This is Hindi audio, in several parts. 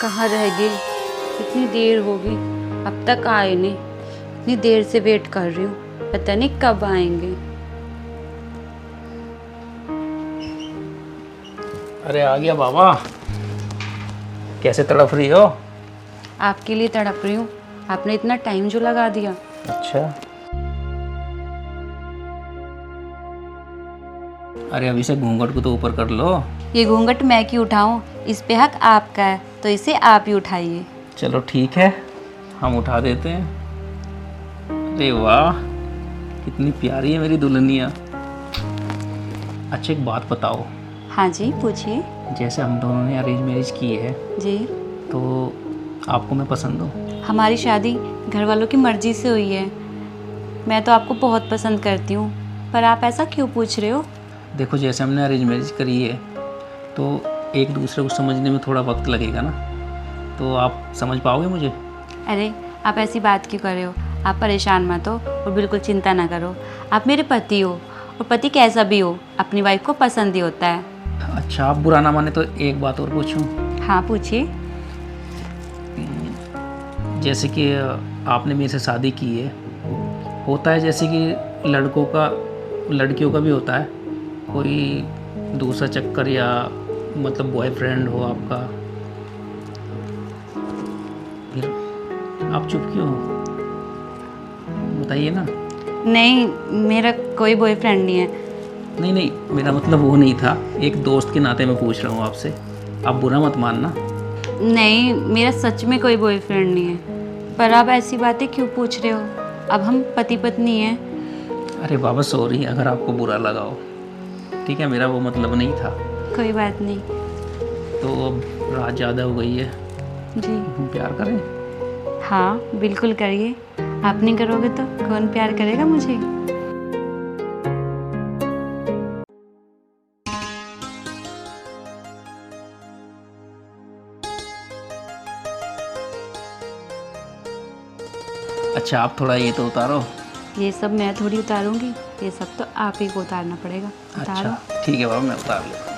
कहाँ रह गए? इतनी देर हो गई, अब तक आए नहीं। इतनी देर से वेट कर रही हूँ, पता नहीं कब आएंगे। अरे आ गया बाबा। कैसे तड़प रही हो? आपके लिए तड़प रही हूँ। आपने इतना टाइम जो लगा दिया। अच्छा। अरे अभी से घूंघट को तो ऊपर कर लो। ये घूंघट मैं क्यों उठाऊं? इस पे हक आपका है, तो इसे आप ही उठाइए। चलो ठीक है, हम उठा देते हैं। अरे वाह, कितनी प्यारी है मेरी दुल्हनिया। अच्छा एक बात बताओ, हाँ जी, पूछिए। जैसे हम दोनों ने अरेंज मैरिज की है जी। तो आपको मैं पसंद हूँ? हमारी शादी घर वालों की मर्जी से हुई है। मैं तो आपको बहुत पसंद करती हूँ, पर आप ऐसा क्यों पूछ रहे हो? देखो जैसे हमने अरेंज मैरिज करी है तो एक दूसरे को समझने में थोड़ा वक्त लगेगा ना, तो आप समझ पाओगे मुझे? अरे आप ऐसी बात क्यों कर रहे हो? आप परेशान मत हो और बिल्कुल चिंता ना करो। आप मेरे पति हो, और पति कैसा भी हो अपनी वाइफ को पसंद ही होता है। अच्छा आप बुरा ना माने तो एक बात और पूछूं? हाँ पूछिए। जैसे कि आपने मेरे से शादी की है, होता है जैसे कि लड़कों का लड़कियों का भी होता है कोई दूसरा चक्कर, या मतलब बॉयफ्रेंड हो आपका, फिर आप चुप क्यों हो? बताइए ना। नहीं, मेरा कोई बॉयफ्रेंड नहीं है। नहीं नहीं, मेरा मतलब वो नहीं था, एक दोस्त के नाते मैं पूछ रहा हूँ आपसे, आप बुरा मत मानना। नहीं, मेरा सच में कोई बॉयफ्रेंड नहीं है। पर आप ऐसी बातें क्यों पूछ रहे हो? अब हम पति पत्नी हैं। अरे बाबा सॉरी अगर आपको बुरा लगा हो, ठीक है, मेरा वो मतलब नहीं था। कोई बात नहीं। तो अब रात ज़्यादा हो गई है, जी हम प्यार करें? हाँ, बिल्कुल करिए। आप नहीं करोगे तो कौन प्यार करेगा मुझे? अच्छा आप थोड़ा ये तो उतारो। ये सब मैं थोड़ी उतारूंगी, ये सब तो आप ही को उतारना पड़ेगा। उतारो। अच्छा ठीक है बाबा, मैं उतार लेता हूँ।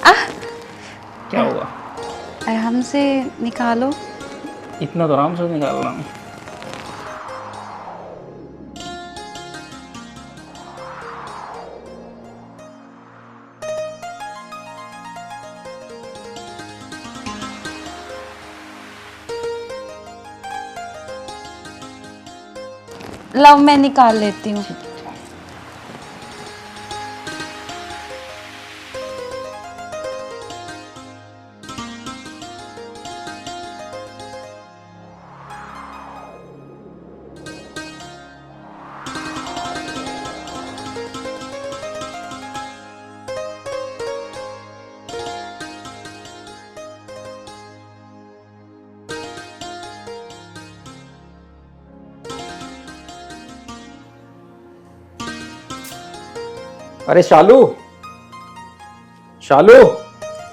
आह! क्या हुआ? आराम से निकालो। इतना तो आराम से निकाल रहा हूँ। लाओ मैं निकाल लेती हूँ। अरे शालू, शालू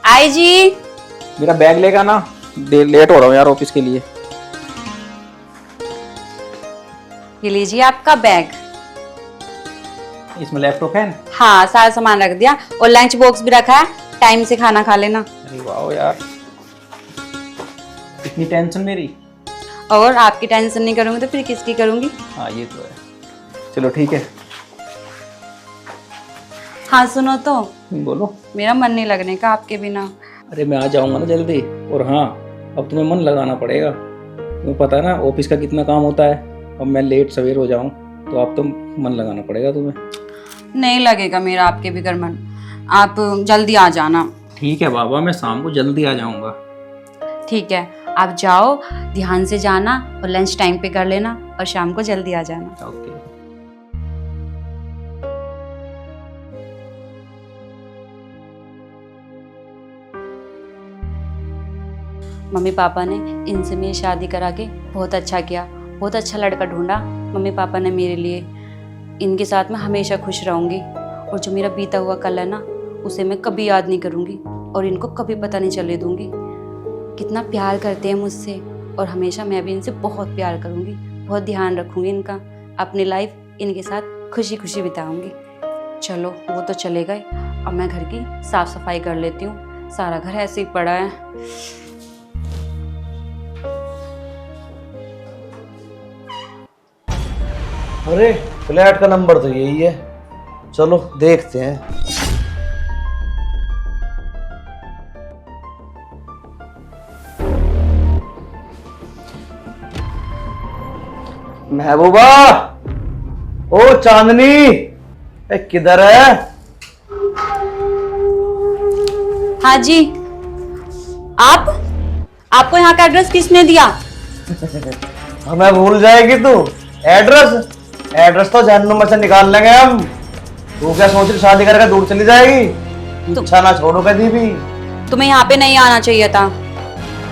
आई जी। मेरा बैग लेगा ना, लेट हो रहा हूँ यार ऑफिस के लिए। ये लीजिए आपका बैग। इसमें लैपटॉप है? हाँ, सारा सामान रख दिया और लंच बॉक्स भी रखा है, टाइम से खाना खा लेना। अरे वाह यार, इतनी टेंशन मेरी। और आपकी टेंशन नहीं करूंगी तो फिर किसकी करूंगी? हाँ ये तो है। चलो ठीक है। हाँ सुनो तो, बोलो। मेरा मन नहीं लगने का आपके बिना। अरे मैं आ जाऊंगा ना जल्दी। और हाँ, अब तुम्हें मन लगाना पड़ेगा, तुम्हें पता है ना ऑफिस का कितना काम होता है। अब मैं लेट सवेर हो जाऊं तो अब तो मन लगाना पड़ेगा तुम्हें। नहीं लगेगा मेरा आपके बिगर मन। आप जल्दी आ जाना। ठीक है बाबा, मैं शाम को जल्दी आ जाऊंगा। ठीक है, आप जाओ, ध्यान से जाना और लंच टाइम पे कर लेना और शाम को जल्दी आ जाना। ओके। मम्मी पापा ने इनसे मेरी शादी करा के बहुत अच्छा किया, बहुत अच्छा लड़का ढूंढा मम्मी पापा ने मेरे लिए। इनके साथ मैं हमेशा खुश रहूँगी, और जो मेरा बीता हुआ कल है ना, उसे मैं कभी याद नहीं करूँगी और इनको कभी पता नहीं चलने दूँगी। कितना प्यार करते हैं मुझसे, और हमेशा मैं भी इनसे बहुत प्यार करूँगी, बहुत ध्यान रखूँगी इनका। अपनी लाइफ इनके साथ खुशी खुशी बिताऊँगी। चलो वो तो चले गए, अब मैं घर की साफ़ सफाई कर लेती हूँ। सारा घर ऐसे ही पड़ा है। अरे फ्लैट का नंबर तो यही है, चलो देखते हैं। महबूबा, ओ चांदनी, किधर है? हाँ जी, आपको यहाँ का एड्रेस किसने दिया? हमें भूल जाएगी तू? एड्रेस तो जहन्नुम में से निकाल लेंगे हम। तू क्या सोच रही शादी करके दूर चली जाएगी? इच्छा ना छोड़ो कभी भी। तुम्हें यहाँ पे नहीं आना चाहिए था।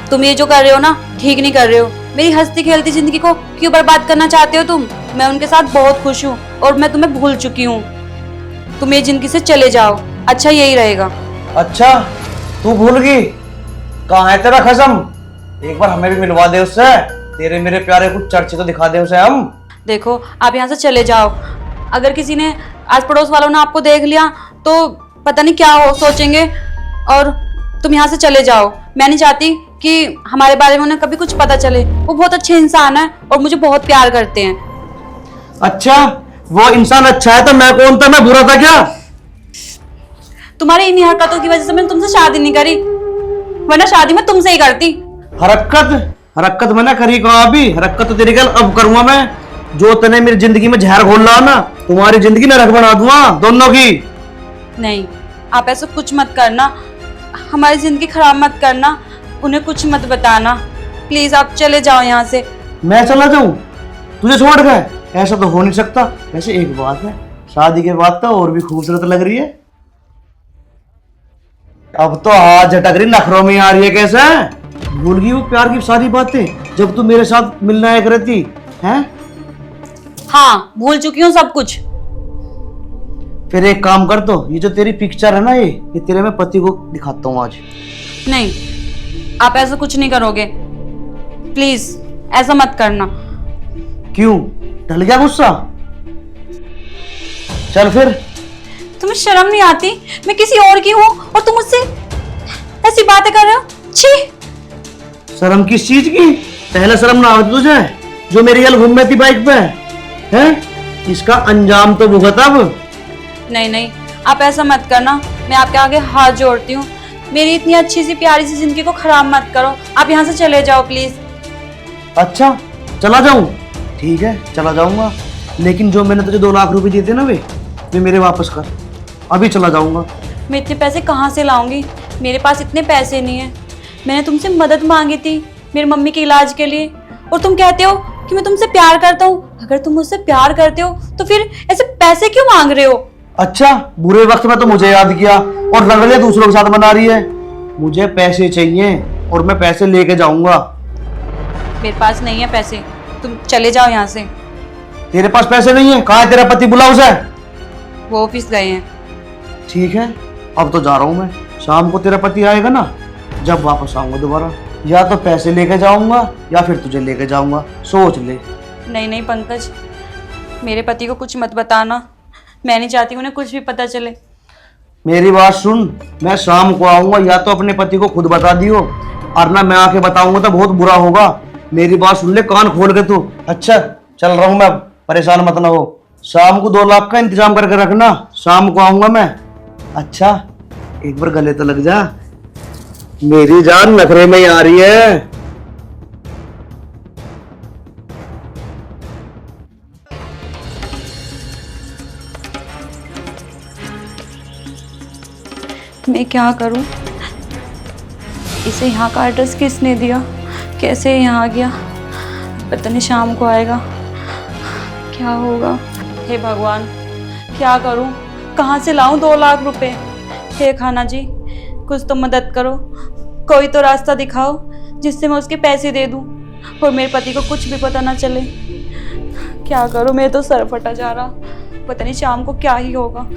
तुम ये जो कर रहे हो ना, ठीक नहीं कर रहे हो। मेरी हंसती खेलती जिंदगी को क्यों बर्बाद करना चाहते हो तुम? मैं उनके साथ बहुत खुश हूँ और मैं तुम्हें भूल चुकी हूँ। तुम ये जिंदगी से चले जाओ, अच्छा यही रहेगा। अच्छा, तू भूल गई? कहाँ है तेरा खसम? एक बार हमें भी मिलवा दे उससे। तेरे मेरे प्यारे कुछ चर्चे तो दिखा दे उसे हम। देखो, आप यहाँ से चले जाओ। अगर किसी ने, आस पड़ोस वालों ने आपको देख लिया तो पता नहीं क्या हो सोचेंगे। और तुम यहाँ से चले जाओ। मैं नहीं चाहती कि हमारे बारे में उन्हें कभी कुछ पता चले। वो बहुत अच्छे इंसान है और मुझे बहुत प्यार करते हैं। अच्छा, वो इंसान अच्छा है तो मैं कौन था? मैं बुरा था क्या? तुम्हारी इन्हीं हरकतों की वजह से मैंने तुमसे शादी नहीं करी, वरना शादी मैं तुमसे ही करती। हरकत मैंने करी कहा? अभी हरकत तो तेरी कल अब करूंगा मैं। जो तने मेरी जिंदगी में जहर घोल रहा ना, तुम्हारी जिंदगी नरक बना दूंगा दोनों की। नहीं, आप ऐसा कुछ मत करना। हमारी जिंदगी खराब मत करना। उन्हें कुछ मत बताना। प्लीज आप चले जाओ यहाँ से। मैं चला जाऊं तुझे छोड़ के? ऐसा तो हो नहीं सकता। वैसे एक बात है, शादी के बाद तो और भी खूबसूरत लग रही है। अब तो हाथ झटक रही, नखरों में आ रही है। कैसा है? भूल गई वो प्यार की सारी बातें जब तू मेरे साथ मिलना आया करती हैं? हाँ, भूल चुकी हूँ सब कुछ। फिर एक काम कर, तो ये जो तेरी पिक्चर है ना, ये तेरे मैं पति को दिखाता हूँ आज। नहीं, आप ऐसा कुछ नहीं करोगे। प्लीज ऐसा मत करना। क्यों? ढल गया गुस्सा? चल फिर। तुम्हें शर्म नहीं आती? मैं किसी और की हूँ और तुम मुझसे ऐसी बातें कर रहे हो? छी! शर्म किस चीज की? पहले शर्म ना आती तुझे जो मेरी गल घूम थी बाइक पे? हैं? इसका अंजाम तो भुगत अब। नहीं नहीं, आप ऐसा मत करना। मैं आपके आगे हाथ जोड़ती हूँ। मेरी इतनी अच्छी सी प्यारी सी जिंदगी को खराब मत करो। आप यहाँ से चले जाओ प्लीज। अच्छा, चला जाऊं? ठीक है, चला जाऊंगा। लेकिन जो मैंने तुझे 2 लाख रुपए दिए थे ना, वे मेरे वापस कर। अभी चला जाऊंगा। मैं इतने पैसे कहाँ से लाऊंगी? मेरे पास इतने पैसे नहीं है। मैंने तुमसे मदद मांगी थी मेरी मम्मी के इलाज के लिए, और तुम कहते हो कि मैं तुमसे प्यार करता हूँ। अगर तुम मुझसे प्यार करते हो तो फिर ऐसे पैसे क्यों मांग रहे हो? अच्छा, बुरे वक्त में तो मुझे याद किया और रंगले दूसरों के साथ बना रही है। मुझे पैसे चाहिए और मैं पैसे लेके जाऊंगा। मेरे पास नहीं है पैसे। तुम चले जाओ यहाँ से। तेरे पास पैसे नहीं है? कहाँ है तेरा पति? बुला उसे। वो ऑफिस गए हैं। ठीक है, अब तो जा रहा हूँ मैं। शाम को तेरा पति आएगा ना, जब वापस आऊंगा दोबारा, या तो पैसे लेके जाऊंगा या फिर तुझे लेके जाऊंगा। सोच ले। नहीं नहीं पंकज, मेरे पति को कुछ मत बताना। मैं नहीं चाहती उन्हें कुछ भी पता चले। मेरी बात सुन, मैं शाम को आऊंगा, या तो अपने पति को खुद बता दियो, और ना मैं आके बताऊंगा तो बहुत बुरा होगा। मेरी बात सुन ले कान खोल के तू। अच्छा, चल रहा हूं मैं, परेशान मत ना हो। शाम को 2 लाख का इंतजाम करके रखना, शाम को आऊंगा मैं। अच्छा, एक बार गले तो लग जा। मेरी जान नखरे में ही आ रही है। मैं क्या करूं? इसे यहाँ का एड्रेस किसने दिया? कैसे यहाँ आ गया? पता नहीं शाम को आएगा, क्या होगा? हे भगवान, क्या करूं? कहाँ से लाऊं 2 लाख रुपए? हे खाना जी, कुछ तो मदद करो। कोई तो रास्ता दिखाओ जिससे मैं उसके पैसे दे दूं और मेरे पति को कुछ भी पता ना चले। क्या करूं? मेरे तो सर फटा जा रहा। पता नहीं शाम को क्या ही होगा।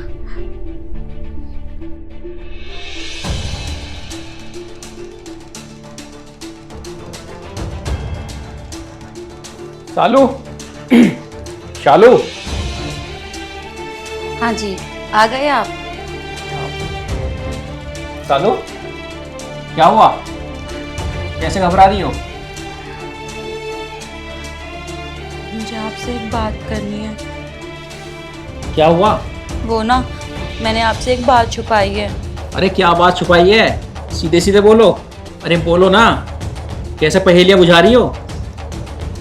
शालू, शालू। हाँ जी, आ गए आप? शालू, क्या हुआ? कैसे घबरा रही हो? मुझे आपसे एक बात करनी है। क्या हुआ? वो ना, मैंने आपसे एक बात छुपाई है। अरे क्या बात छुपाई है? सीधे सीधे बोलो। अरे बोलो ना, कैसे पहेलियां बुझा रही हो?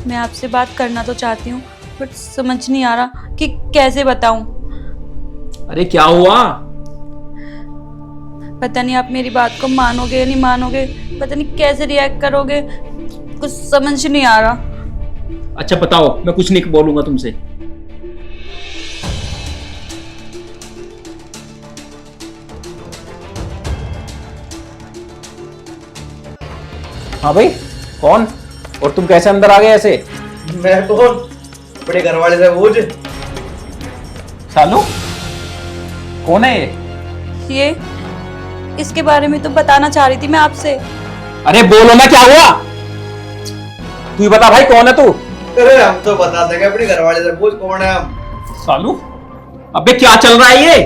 मैं आपसे बात करना तो चाहती हूँ, बट समझ नहीं आ रहा कि कैसे बताऊँ। अरे क्या हुआ? पता नहीं आप मेरी बात को मानोगे या नहीं मानोगे, पता नहीं कैसे रिएक्ट करोगे, कुछ समझ नहीं आ रहा। अच्छा बताओ, मैं कुछ नहीं बोलूंगा तुमसे। हाँ भाई, कौन? और तुम कैसे अंदर आ गए ऐसे? मैं कौन? बड़े घर वाले से बोझ। सालू, कौन है ये? इसके बारे में तो बताना चाह रही थी मैं आपसे। अरे बोलो ना, क्या हुआ? तू ही बता भाई, कौन है तू? अरे हम तो बता देंगे, अपने घर वाले से बोझ कौन है हम। सालू, अबे क्या चल रहा है ये?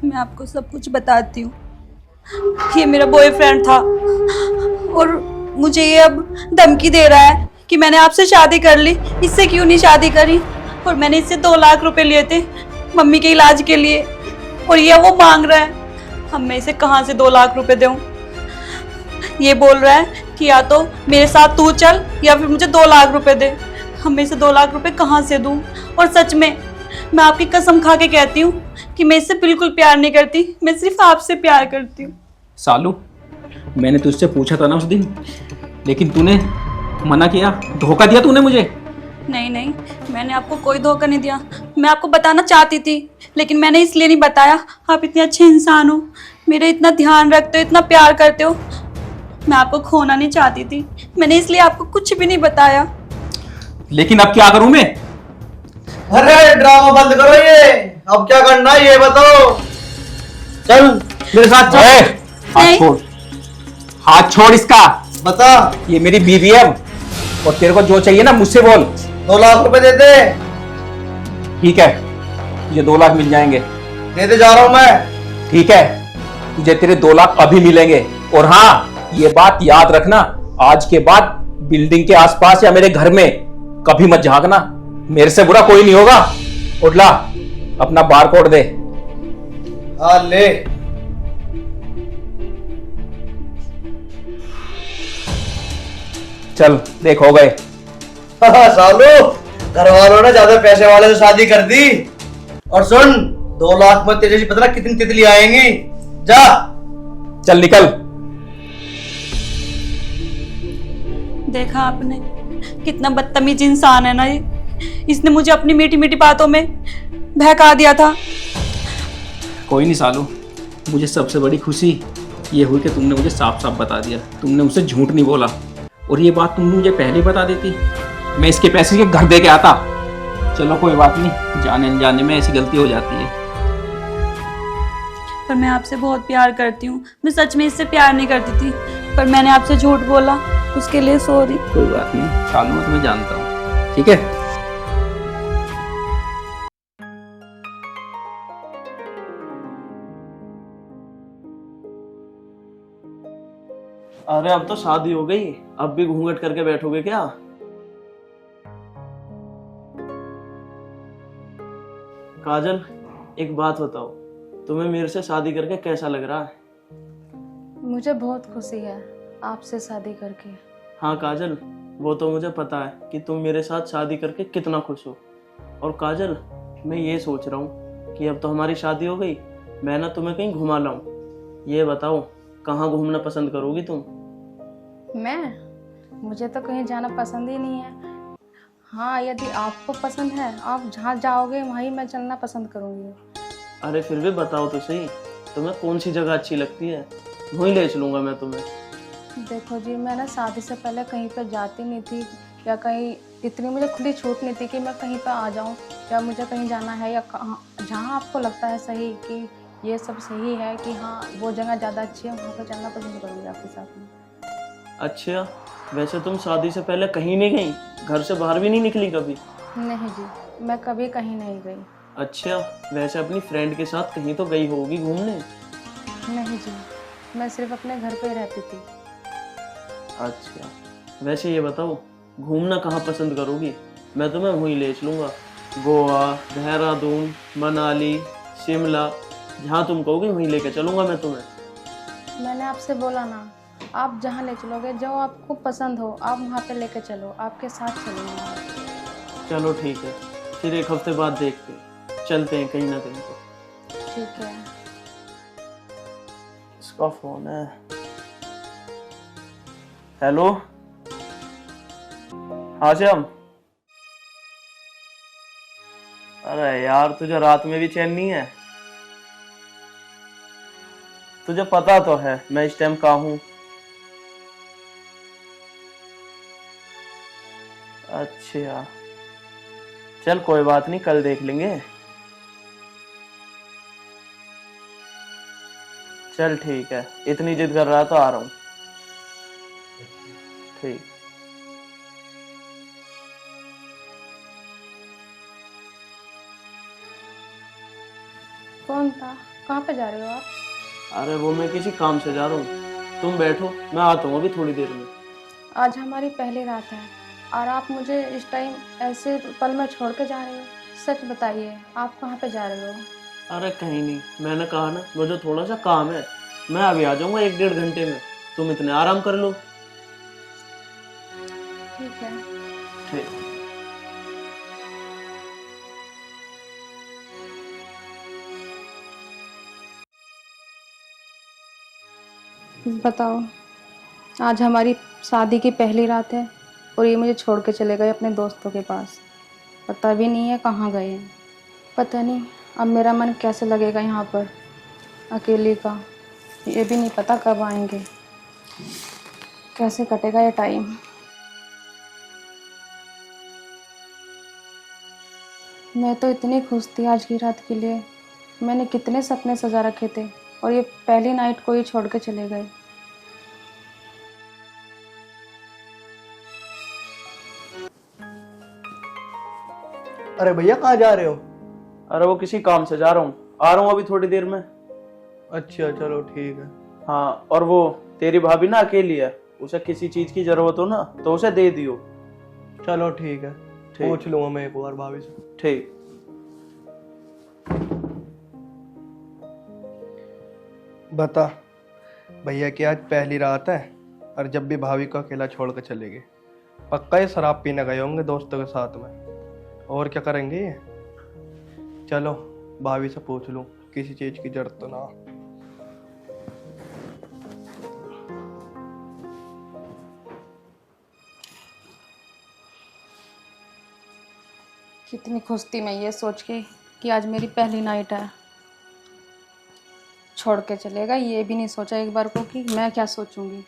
मैं आपको सब कुछ बताती हूँ। ये मेरा बॉयफ्रेंड था और मुझे ये अब धमकी दे रहा है कि मैंने आपसे शादी कर ली, इससे क्यों नहीं शादी करी। और मैंने इससे 2 लाख रुपए लिए थे मम्मी के इलाज के लिए, और ये वो मांग रहा है। अब मैं इसे कहाँ से 2 लाख रुपए दूँ? ये बोल रहा है कि या तो मेरे साथ तू चल या फिर मुझे 2 लाख रुपए दे। अब मैं इसे 2 लाख रुपए कहाँ से दूँ? और सच में मैं आपकी कसम खा के कहती हूँ कि मैं इससे बिल्कुल प्यार नहीं करती, मैं सिर्फ आपसे प्यार करती हूँ। सालू, मैंने तुझसे पूछा था ना उस दिन, लेकिन तूने मना किया, धोखा दिया तूने मुझे। नहीं नहीं, मैंने आपको कोई धोखा नहीं दिया। मैं आपको बताना चाहती थी, लेकिन मैंने इसलिए नहीं बताया। आप इतने अच्छे इंसान हो, मेरा इतना ध्यान रखते हो, इतना प्यार करते हो। मैं आपको खोना नहीं चाहती थी, मैंने इसलिए आपको कुछ भी नहीं बताया। लेकिन अब क्या करूं मैं? अरे ड्रामा बंद करो ये, अब क्या करना है ये बताओ। चल मेरे साथ चल। हाथ नहीं। छोड़, हाथ छोड़ इसका। बता। ये मेरी बीवी है और तेरे को जो चाहिए ना मुझसे बोल। 2 लाख रुपए दे दे। ठीक है, तुझे 2 लाख मिल जाएंगे। दे दे जा रहा हूं मैं। ठीक है, तुझे तेरे 2 लाख अभी मिलेंगे। और हाँ, ये बात याद रखना, आज के बाद बिल्डिंग के आसपास या मेरे घर में कभी मत झांकना, मेरे से बुरा कोई नहीं होगा। उठ ला, अपना बार कोड दे। हाँ ले। चल देख, हो गए। सालू, घर वालों ने ज्यादा पैसे वाले से शादी कर दी। और सुन, 2 लाख में तेरे से पता ना कितनी तितली आएंगी। जा। चल निकल। देखा आपने, कितना बदतमीज इंसान है ना ये। इसने मुझे अपनी मीठी मीठी बातों में बहका दिया था। कोई नहीं सालू, मुझे सबसे बड़ी खुशी ये हुई कि तुमने मुझे साफ साफ बता दिया, तुमने मुझसे झूठ नहीं बोला। और ये बात तुमने मुझे पहले बता देती, मैं इसके पैसे के घर दे के आता। चलो कोई बात नहीं, जाने अनजाने में ऐसी गलती हो जाती है। पर मैं आपसे बहुत प्यार करती हूँ, मैं सच में इससे प्यार नहीं करती थी, पर मैंने आपसे झूठ बोला, उसके लिए सॉरी। कोई बात नहीं सालू, मैं तुम्हें जानता हूँ, ठीक है। अरे अब तो शादी हो गई, अब भी घूंघट करके बैठोगे क्या? काजल, एक बात बताओ, तुम्हें मेरे से शादी करके कैसा लग रहा है? मुझे बहुत खुशी है आपसे शादी करके। हाँ काजल, वो तो मुझे पता है कि तुम मेरे साथ शादी करके कितना खुश हो। और काजल, मैं ये सोच रहा हूँ कि अब तो हमारी शादी हो गई, मैं ना तुम्हें कहीं घुमा लाऊं। ये बताओ, कहाँ घूमना पसंद करोगी तुम? मुझे तो कहीं जाना पसंद ही नहीं है। हाँ, यदि आपको पसंद है, आप जहाँ जाओगे वहीं मैं चलना पसंद करूँगी। अरे फिर भी बताओ तो सही, तुम्हें कौन सी जगह अच्छी लगती है, वहीं ले चलूँगा मैं तुम्हें। देखो जी, मैं ना शादी से पहले कहीं पर जाती नहीं थी, या कहीं इतनी मुझे खुली छूट नहीं थी कि मैं कहीं पर आ जाऊँ, या मुझे कहीं जाना है, या कहाँ जहाँ आपको लगता है सही कि ये सब सही है कि हाँ वो जगह ज़्यादा अच्छी है, वहाँ पर चलना पसंद करूँगी आपके साथ में। अच्छा, वैसे तुम शादी से पहले कहीं नहीं गई, घर से बाहर भी नहीं निकली कभी? नहीं जी, मैं कभी कहीं नहीं गई। अच्छा, वैसे अपनी फ्रेंड के साथ कहीं तो गई होगी घूमने? नहीं जी, मैं सिर्फ अपने घर पे ही रहती थी। अच्छा, वैसे ये बताओ, घूमना कहाँ पसंद करोगी? मैं तुम्हें वहीं ले चलूँगा, गोवा, देहरादून, मनाली, शिमला, जहाँ तुम कहोगे वहीं लेके चलूँगा मैं तुम्हें। मैंने आपसे बोला ना, आप जहाँ ले चलोगे, जो आपको पसंद हो आप वहाँ पे लेके चलो, आपके साथ चलूँगा। चलो ठीक है, फिर एक हफ्ते बाद देखते हैं, चलते हैं कहीं ना कहीं तो। ठीक है। इसका फोन है। हेलो, हाँ श्याम। अरे यार, तुझे रात में भी चैन नहीं है? तुझे पता तो है मैं इस टाइम कहाँ हूँ। अच्छा, चल कोई बात नहीं, कल देख लेंगे। चल ठीक है, इतनी जिद कर रहा तो आ रहा हूँ। ठीक। कौन था? कहाँ पे जा रहे हो आप? अरे वो मैं किसी काम से जा रहा हूँ, तुम बैठो, मैं आता हूँ अभी थोड़ी देर में। आज हमारी पहली रात है और आप मुझे इस टाइम ऐसे पल में छोड़ के जा रहे हो। सच बताइए, आप कहाँ पे जा रहे हो? अरे कहीं नहीं, मैंने कहा ना मुझे थोड़ा सा काम है, मैं अभी आ जाऊंगा 1-1.5 घंटे में, तुम इतने आराम कर लो। ठीक है। ठीक। बताओ, आज हमारी शादी की पहली रात है और ये मुझे छोड़ के चले गए अपने दोस्तों के पास। पता भी नहीं है कहाँ गए हैं। पता नहीं अब मेरा मन कैसे लगेगा यहाँ पर अकेली का। ये भी नहीं पता कब आएंगे, कैसे कटेगा ये टाइम। मैं तो इतनी खुश थी आज की रात के लिए। मैंने कितने सपने सजा रखे थे और ये पहली नाइट को ही छोड़ के चले गए। अरे भैया कहाँ जा रहे हो? अरे वो किसी काम से जा रहा हूँ, आ रहा हूँ अभी थोड़ी देर में। अच्छा चलो ठीक है। हाँ, और वो तेरी भाभी ना अकेली है, उसे किसी चीज की जरूरत हो ना तो उसे दे दियो। चलो ठीक है, ठीक। पूछ लूंगा मैं एक बार भाभी से। ठीक। बता भैया की आज पहली रात है और जब भी भाभी को अकेला छोड़ कर चले गए। पक्का ये शराब पीने गए होंगे दोस्तों के साथ में, और क्या करेंगे ये। चलो भाभी से पूछ लूं, किसी चीज की जरूरत तो ना। कितनी खुश थी मैं ये सोच के कि आज मेरी पहली नाइट है। छोड़ के चलेगा, ये भी नहीं सोचा एक बार को कि मैं क्या सोचूंगी।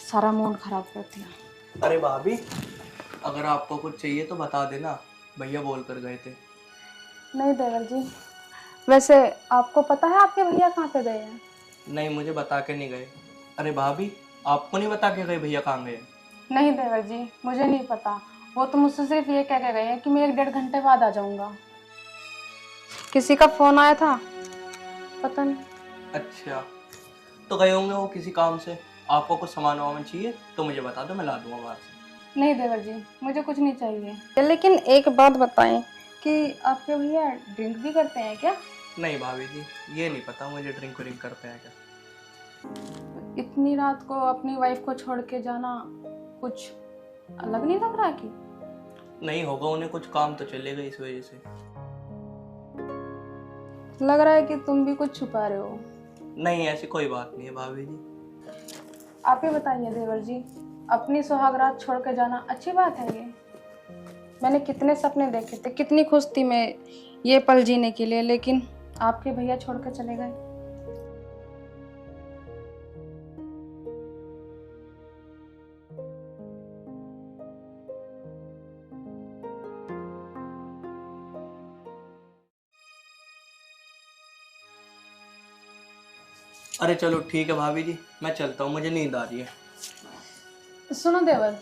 सारा मूड खराब कर दिया। अरे भाभी, अगर आपको कुछ चाहिए तो बता देना, भैया बोल कर गए थे। नहीं देवर जी, वैसे आपको पता है आपके भैया कहाँ पे गए हैं? नहीं, मुझे बता के नहीं गए। अरे भाभी, आपको नहीं बता के गए भैया कहाँ गए? नहीं देवर जी, मुझे नहीं पता। वो तो मुझसे सिर्फ ये कह के गए हैं कि मैं 1-1.5 घंटे बाद आ जाऊंगा। किसी का फोन आया था, पता नहीं। अच्छा, तो गए होंगे वो किसी काम से। आपको कुछ सामान वामान चाहिए तो मुझे बता दो, मैं ला दूंगा बाहर से। नहीं देवर जी, मुझे कुछ नहीं चाहिए। लेकिन एक बात बताएं कि आपके भैया ड्रिंक भी करते हैं क्या? नहीं भाभी जी, ये नहीं पता मुझे ड्रिंक व्रिंक करते हैं क्या। इतनी रात को अपनी वाइफ को छोड़ के जाना कुछ अलग नहीं लग रहा कि? नहीं होगा, उन्हें कुछ काम तो चलेगा इस वजह से। लग रहा है कि तुम भी कुछ छुपा रहे हो। नहीं, ऐसी कोई बात नहीं है भाभी जी। आप ही बताइए देवर जी, अपनी सुहागरात छोड़ के जाना अच्छी बात है ये? मैंने कितने सपने देखे थे, कितनी खुश थी मैं ये पल जीने के लिए, लेकिन आपके भैया छोड़ के चले गए। अरे चलो ठीक है भाभी जी, मैं चलता हूँ, मुझे नींद आ रही है। सुनो देवर,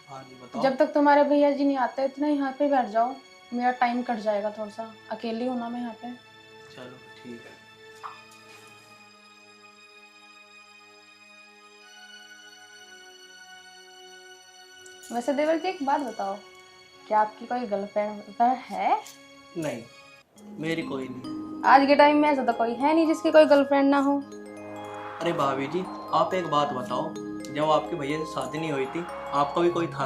हाँ जी बताओ। जब तक तुम्हारे भैया जी नहीं आते इतना यहाँ पे बैठ जाओ, मेरा टाइम कट जाएगा थोड़ा सा। अकेली हूँ ना मैं यहाँ पे। चलो ठीक है। वैसे देवर जी एक बात बताओ, क्या आपकी कोई गर्लफ्रेंड है? नहीं, मेरी कोई नहीं। आज के टाइम में ऐसा तो कोई है नहीं जिसकी कोई गर्लफ्रेंड ना हो। अरे भाभी जी, आप एक बात बताओ, जब आपके भैया से शादी नहीं हुई थी, आपका भी कोई था?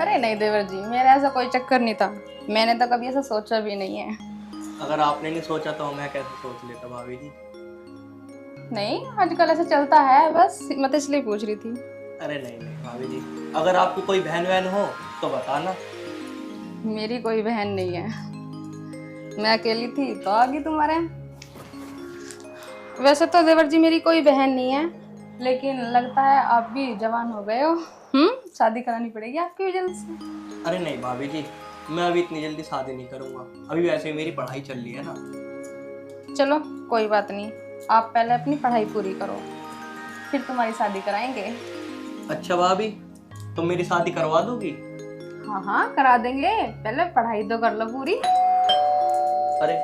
अरे नहीं देवर जी, मेरा ऐसा कोई चक्कर नहीं था। मैंने तो कभी ऐसा सोचा भी नहीं है। अगर आपने नहीं सोचा तो मैं कैसे सोच लेता भाभी जी? नहीं, आजकल ऐसा चलता है, बस मैं तो इसलिए पूछ रही थी। अरे नहीं नहीं भाभी जी, अगर आपकी कोई बहन वहन हो तो बताना। मेरी कोई बहन नहीं है, मैं अकेली थी तो आ गई तुम्हारे। वैसे तो देवर जी मेरी कोई बहन नहीं है, लेकिन लगता है आप भी जवान हो गए हो। शादी करानी पड़ेगी आपकी भी जल्द से। अरे नहीं भाभी जी, मैं अभी इतनी जल्दी शादी नहीं करूँगा। अभी वैसे मेरी पढ़ाई चल रही है ना। चलो कोई बात नहीं, आप पहले अपनी पढ़ाई पूरी करो, फिर तुम्हारी शादी कराएंगे। अच्छा भाभी, तुम मेरी शादी करवा दोगी? हाँ हाँ करा देंगे, पहले पढ़ाई तो कर लो पूरी। अरे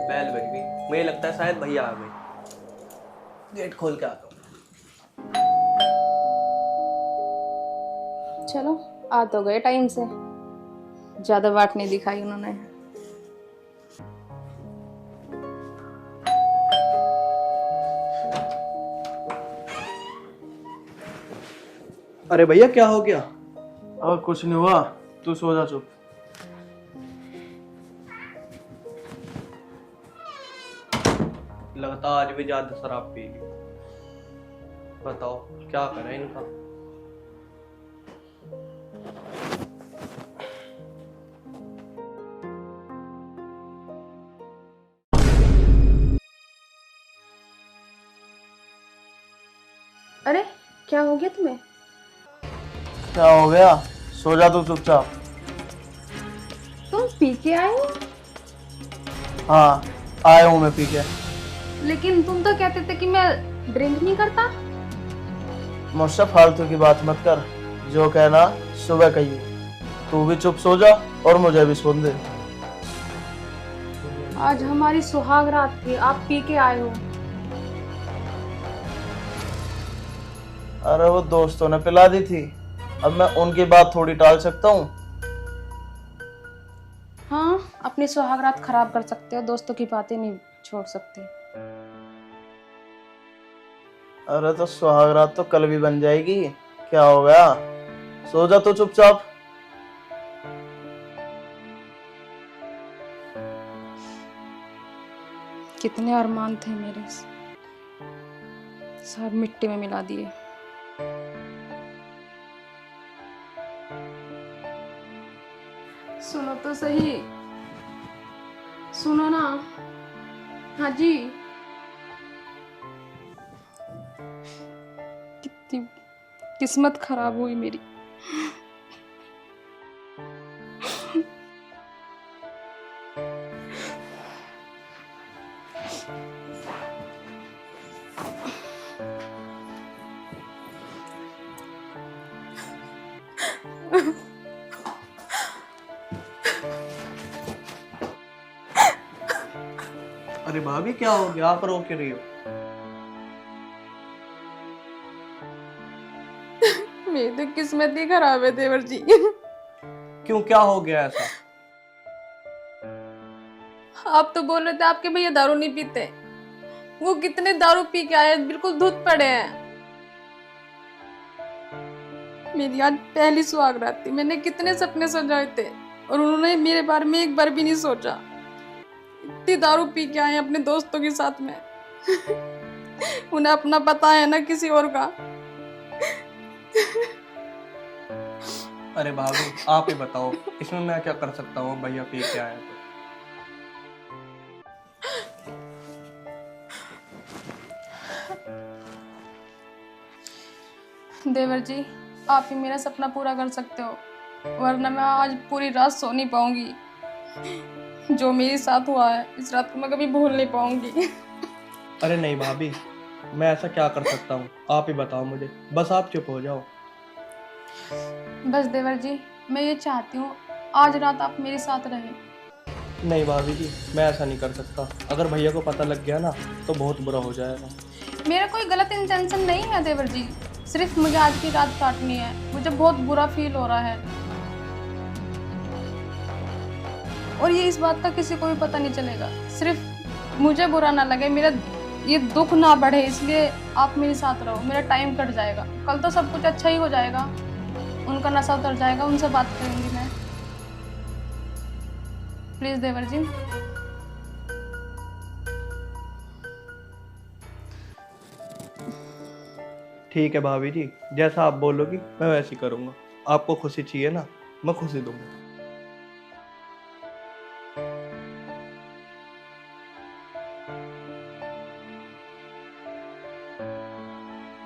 बैल बज गई, मुझे लगता है शायद भैया आ गए। गेट खोल के आता हूँ। चलो आ तो गए टाइम से, ज्यादा बात नहीं दिखाई उन्होंने। अरे भैया क्या हो गया? और कुछ नहीं हुआ, तू सो जा चुप। लगता आज भी ज्यादा शराब पी ली। बताओ क्या करें इनका। अरे क्या हो गया तुम्हें? क्या हो गया? सो जा तू चुपचाप। तुम पी के आए हो? हाँ आया हूँ मैं पी के। लेकिन तुम तो कहते थे कि मैं ड्रिंक नहीं करता। मुझसे फालतू की बात मत कर, जो कहना सुबह कहिए। तू भी चुप सो जा और मुझे भी सुन दे। आज हमारी सुहाग रात थी, आप पी के आए हो। अरे वो दोस्तों ने पिला दी थी, अब मैं उनकी बात थोड़ी टाल सकता हूँ। हाँ, अपनी सुहाग रात खराब कर सकते हो, दोस्तों की बातें नहीं छोड़ सकते। अरे तो सुहाग रात तो कल भी बन जाएगी, क्या हो गया? सो जा तो चुपचाप। कितने अरमान थे मेरे, सब मिट्टी में मिला दिए। सुनो तो सही, सुनो ना। हाँ जी, कितनी किस्मत खराब हुई मेरी। अरे भाभी क्या हो गया, आप रो क्यों रही हो? मेरी तो किस्मत ही खराब है देवर जी। क्यों, क्या हो गया ऐसा? आप तो बोल रहे थे आपके भैया दारू नहीं पीते, वो कितने दारू पी के आए, बिल्कुल धुत पड़े हैं। मेरी आज पहली सुहाग रात थी, मैंने कितने सपने सजाए थे और उन्होंने मेरे बारे में एक बार भी नहीं सोचा। इतनी दारू पी के आए अपने दोस्तों के साथ में। उन्हें अपना पता है ना किसी और का। अरे भाभी आप ही बताओ, इसमें मैं क्या कर सकता हूँ? भैया पी के आया तो। देवर जी, आप ही मेरा सपना पूरा कर सकते हो, वरना मैं आज पूरी रात सो नहीं पाऊंगी। जो मेरे साथ हुआ है इस रात को मैं कभी भूल नहीं पाऊंगी। अरे नहीं भाभी, मैं ऐसा क्या कर सकता हूँ? आप ही बताओ मुझे, बस आप चुप हो जाओ। बस देवर जी, मैं ये चाहती हूँ आज रात आप मेरे साथ रहें। नहीं भाभी जी, मैं ऐसा नहीं कर सकता। अगर भैया को पता लग गया ना तो बहुत बुरा हो जाएगा। मेरा कोई गलत इंटेंशन नहीं है देवर जी, सिर्फ मुझे आज की रात काटनी है। मुझे बहुत बुरा फील हो रहा है और ये इस बात का किसी को भी पता नहीं चलेगा। सिर्फ मुझे बुरा ना लगे, मेरा ये दुख ना बढ़े, इसलिए आप मेरे साथ रहो। मेरा टाइम कट जाएगा, कल तो सब कुछ अच्छा ही हो जाएगा। उनका नशा उतर जाएगा, उनसे बात करूंगी मैं। प्लीज देवर जी। ठीक है भाभी जी, जैसा आप बोलोगी मैं वैसे ही करूँगा। आपको खुशी चाहिए ना, मैं खुशी दूंगा।